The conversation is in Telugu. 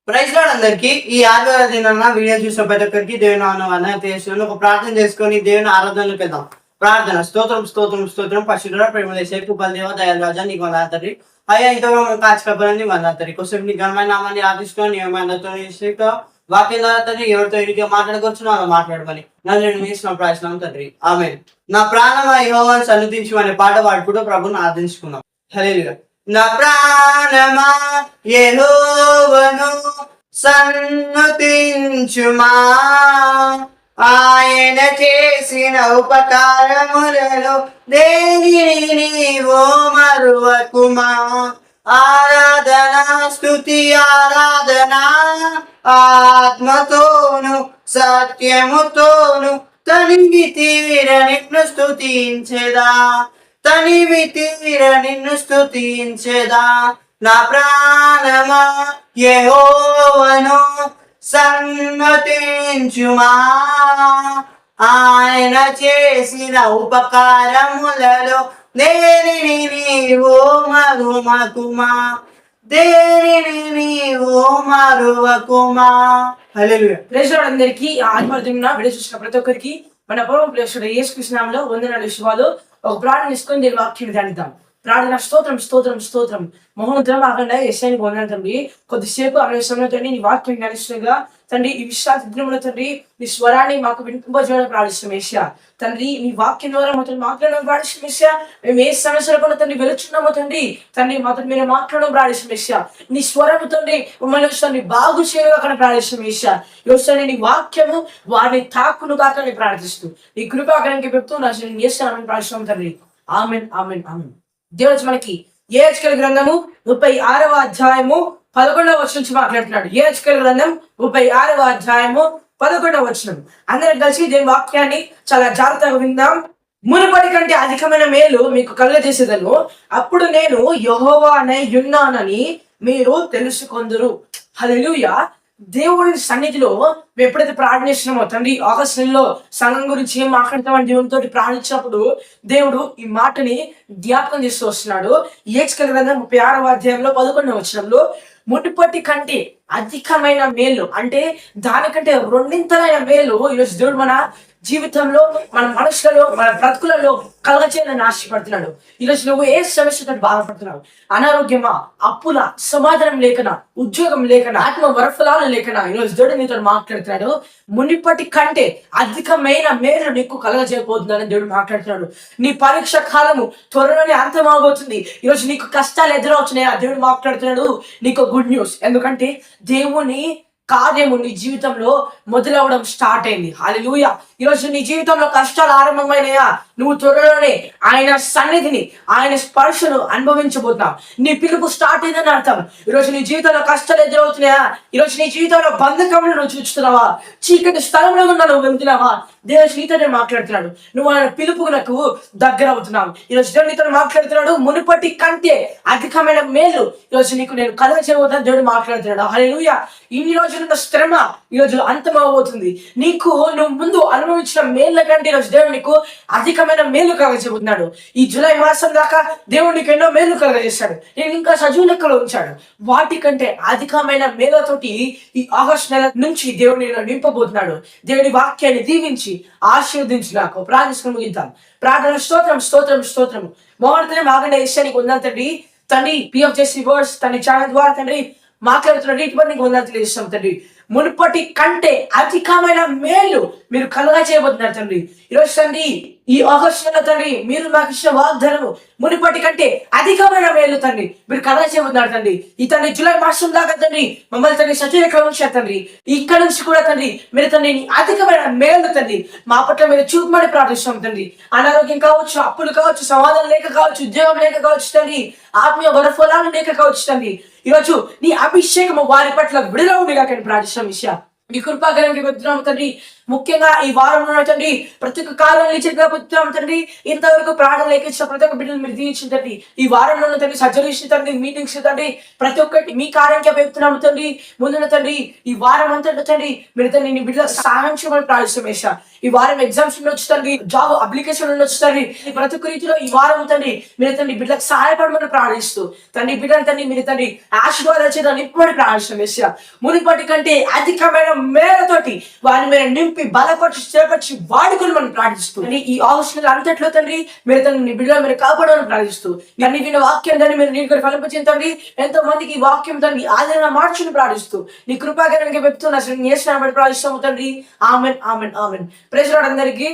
ప్రైజ్ లార్డ్ అందరికి. ఈ ఆదివారం దినాన వీడియో చూసిన ప్రతి ఒక్కరికి దేవుని నామమున చేస్తున్నాను. ఒక ప్రార్థన చేసుకొని దేవుని ఆరాధనలోకి వెళ్దాం. ప్రార్థన. స్తోత్రం స్తోత్రం స్తోత్రం. పరిశుద్ధుడా ప్రేమ చేసే కృపల దేవ దయాల రాజా నీకు వందనాలు తండ్రి. అయ్యా ఇంతగా మనం కాచుకోవాలని వందనాలు తండ్రి. కొంచెం నీ ఘనమైన నామాన్ని ఆదిష్టం నియమంతో వాక్యం ద్వారా తండ్రి ఎవరితో ఇంటికి మాట్లాడుకోవచ్చు అలా మాట్లాడమని నన్ను నేను వేసిన ప్రార్థన తండ్రి. ఆమేన్. నా ప్రాణమా యెహోవాను సన్నుతించు అనే పాట పాడుకుంటూ ప్రభుని ఆరాధించుకున్నాం. హల్లెలూయా. నా ప్రాణమా యెహోవాను సన్నుతించుమా, ఆయన చేసిన ఉపకారములలో దేనిని నీవు మరువకుమా. ఆరాధన స్తుతి ఆరాధన ఆత్మతోను సత్యముతోను తనివి తీర నిన్ను స్తుతించెదా, తనివి తీర నిన్ను స్తుతించెదా. నా ప్రాణమా యెహోవాను సన్నుతించుమా, ఆయన చేసిన ఉపకారములలో దేనిని నీవు మరువకుమా, దేనిని నీవు మరువకుమా. హల్లెలూయా. ప్రేక్షకుడు అందరికీ ఆదివారం వీడియో చూసిన ప్రతి ఒక్కరికి మన పూర్వం ప్రేక్షకుడు యేసుక్రీస్తు నామములో వందనాలు శుభాలు. ఒక ప్రార్థన తీసుకొని దీని వాక్యాన్ని ధ్యానిద్దాం. ప్రార్థన. స్తోత్రం స్తోత్రం స్తోత్రం. మహోన్నతం ఆగండి యెషయానికి వందనాలు తండ్రి. కొద్దిసేపు అనే తండ్రి నీ వాక్యం జ్ఞానిస్తుండగా తండ్రి ఈ విశ్రాంతి దినములో తండ్రి నీ స్వరాన్ని మాకు వినిపింపజేయడం ప్రార్థిస్తున్నాం యేషయా. తండ్రి నీ వాక్యం ద్వారా మాతో మాట్లాడడం ప్రార్థిస్తున్నాం యేషయా. మేము ఏ సమస్యలు కూడా తండ్రి వెలుచున్నామో తండ్రి మాతో మీరు మాట్లాడడం ప్రార్థిస్తున్నాం యేషయా. నీ స్వరము తండ్రి మమ్మల్ని తండ్రి బాగు చేయగా అక్కడ ప్రార్థిస్తున్నాం యేషయా. యోసని నీ వాక్యము వారిని తాకును కాకని ప్రార్థిస్తూ నీ కృపాకరానికి పెడుతూ నా యేషయాని ప్రార్థిస్తున్నాం తండ్రి. Amen amen amen. దేవుడు మనకి యెహెజ్కేలు గ్రంథము 36వ అధ్యాయము 11వ వచనం నుంచి మాట్లాడుతున్నాడు. యెహెజ్కేలు గ్రంథం 36వ అధ్యాయము 11వ వచనం. అందరం కలిసి దీని వాక్యాన్ని చాలా జాగ్రత్తగా విందాం. మునుపటి కంటే అధికమైన మేలు మీకు కలుగజేసేదను, అప్పుడు నేను యెహోవానై ఉన్నానని మీరు తెలుసుకొందురు. హల్లెలూయా. దేవుడి సన్నిధిలో మేము ఎప్పుడైతే ప్రార్థిస్తున్నామో తండ్రి ఆగస్టు నెలలో సంఘం గురించి ఏం మాట్లాడతామని దేవునితో ప్రార్థించినప్పుడు దేవుడు ఈ మాటని జ్ఞాపకం చేస్తూ వస్తున్నాడు. యెహెజ్కేలు గ్రంథం 36వ అధ్యాయంలో 11వ వచనంలో మునుపటి కంటే అధికమైన మేలు అంటే దానికంటే రెండింతలైన మేలు ఈరోజు దేవుడు మన జీవితంలో మన మనసులలో మన బ్రతుకులలో కలగచేయాలని ఆశపడుతున్నాడు. ఈరోజు నువ్వు ఏ సమస్యతో బాధపడుతున్నావు? అనారోగ్యమా, అప్పుల, సమాధానం లేకనా, ఉద్యోగం లేకనా, ఆత్మ వరఫలాలు లేకనా, ఈరోజు దేవుడు నీతో మాట్లాడుతున్నాడు. మునిపటి కంటే అధికమైన మేలు నీకు కలగజేయబోతుందని దేవుడు మాట్లాడుతున్నాడు. నీ పరీక్ష కాలము త్వరలోనే అంతమాగబోతుంది. ఈరోజు నీకు కష్టాలు ఎదురవుతున్నాయా? దేవుడు మాట్లాడుతున్నాడు. నీకు గుడ్ న్యూస్. ఎందుకంటే దేవుని కార్యము నీ జీవితంలో మొదలవడం స్టార్ట్ అయింది. హల్లెలూయా. ఈరోజు నీ జీవితంలో కష్టాలు ఆరంభమైనయా? నువ్వు త్వరలోనే ఆయన సన్నిధిని ఆయన స్పర్శను అనుభవించబోతున్నావు. నీ పిలుపు స్టార్ట్ అయిందని అర్థం. ఈరోజు నీ జీవితంలో కష్టాలు ఎదురవుతున్నాయా? ఈరోజు నీ జీవితంలో బంధకములు నువ్వు చూస్తున్నావా? చీకటి స్థలంలో ఉన్న నువ్వు వెళ్తున్నావా? దేవుడు నీతోనే మాట్లాడుతున్నాడు. నువ్వు ఆయన పిలుపుకు నాకు దగ్గర అవుతున్నావు. ఈరోజు దేవుడు నీతో మాట్లాడుతున్నాడు. మునుపటి కంటే అధికమైన మేలు ఈరోజు నీకు నేను కలగ చేయబోతాను దేవుడు మాట్లాడుతున్నాడు. హల్లెలూయా. ఇన్ని రోజుల శ్రమ ఈరోజు అంతమవబోతుంది. నీకు నువ్వు ముందు అనుభవించిన మేళ్ళ కంటే ఈరోజు దేవుడు నీకు అధికమైన మేలు కలగజేస్తున్నాడు. ఈ జూలై మాసం దాకా దేవుడు నీకు ఎన్నో మేలు కలగజేస్తాడు. నేను ఇంకా సజీవ లెక్కలో ఉంచాడు. వాటికంటే అధికమైన మేలతోటి ఈ ఆగస్టు నెల నుంచి దేవుడు నేను నింపబోతున్నాడు. దేవుడి వాక్యాన్ని దీవించి ఆశీర్వదించి నాకు ప్రార్థించుకుని ముగిద్దాం. ప్రార్థన. స్తోత్రం స్తోత్రం స్తోత్రం. మోహనతనే మాగండి యెషయానికి వందనాలు తండ్రి. తండ్రి పిఎఫ్ చేసి వర్డ్స్ తండ్రి ఛానల్ ద్వారా తండ్రి మాట్లాడుతున్న రీతి బట్టి నీకు వందనాలు తెలియజేస్తాం తండ్రి. మునుపటి కంటే అధికమైన మేలు మీరు కలుగా చేయబోతున్నారు తండ్రి. ఈరోజు తండ్రి ఈ ఆగస్టు నెల తండ్రి మీరు మాకు ఇచ్చిన వాగ్దానము మునుపటి కంటే అధికమైన మేలు తండ్రి మీరు కలుగా చేయబోతున్నారు తండ్రి. ఈ తండ్రి జూలై మాసం దాకా తండ్రి మమ్మల్ని తండ్రి సజీవంగా ఉంచారు తండ్రి. ఇక్కడ నుంచి కూడా తండ్రి మీరు తండ్రి అధికమైన మేలు తండ్రి మా పట్ల మీరు చూపమని ప్రార్థిస్తాం తండ్రి. అనారోగ్యం కావచ్చు, అప్పులు కావచ్చు, సమాధానం లేక కావచ్చు, ఉద్యోగం లేక కావచ్చు తండ్రి, ఆత్మీయ వరఫలాలు లేక కావచ్చు తండ్రి, ఈరోజు నీ అభిషేకము వారి పట్ల విడుదల ఉండేగా ప్రార్థిస్తాం విషయ. నీ కృపాకరానికి వెళ్తున్నాము తండ్రి. ముఖ్యంగా ఈ వారంలో తండ్రి ప్రతి ఒక్క కాలంలో చెప్తున్నాం తండ్రి, ఇంతవరకు ప్రాణం లేకించిన ప్రతి ఒక్క బిడ్డలు మీరు దీవించిన తండ్రి. ఈ వారంలో తండ్రి సర్జరీస్ తండ్రి, మీటింగ్స్ తండ్రి, ప్రతి ఒక్కటి మీ కార్యంగా చెప్తున్నాము తండ్రి. ముందున తండ్రి ఈ వారం అంతా తండ్రి మీరు తండ్రి నీ బిడ్డలకు సహాయం చేయమని ప్రార్థిస్తాం యేసయ్యా. ఈ వారం ఎగ్జామ్స్ ఉండొచ్చు తండ్రి, జాబ్ అప్లికేషన్ ఉండొచ్చు తండ్రి, ప్రతి ఒక్క రీతిలో ఈ వారం తండ్రి మీరు తండ్రి బిడ్డలకు సహాయపడమని ప్రార్థిస్తూ తండ్రి బిడ్డలు తండ్రి మీరు తండ్రి ఆశీర్వాదాలు చేయడానికి ఇప్పుడు ప్రార్థిస్తాం యేసయ్యా. మునిపటి కంటే అధికమైన మేరతోటి వారిని మీరు నింపి బలపరిచి స్థిరపరిచి వాడుకొని మనం ప్రార్థిస్తూ ఈ ఆగస్టు నెల అంతట్లో తండ్రి మీరు తండ్రి నీ బిడ్డలు మీరు కాపాడమని ప్రార్థిస్తూ అన్ని విన్న వాక్యం తండ్రి మీరు నీకు ఫలింపచేయండి. ఎంతో మందికి ఈ వాక్యం తండ్రి ఆదరణ మార్చుని ప్రార్థిస్తూ నీ కృపాకరానికి చెప్తున్నా ప్రార్థిస్తాము తండ్రి. Amen amen amen. Praise Lord అందరికీ.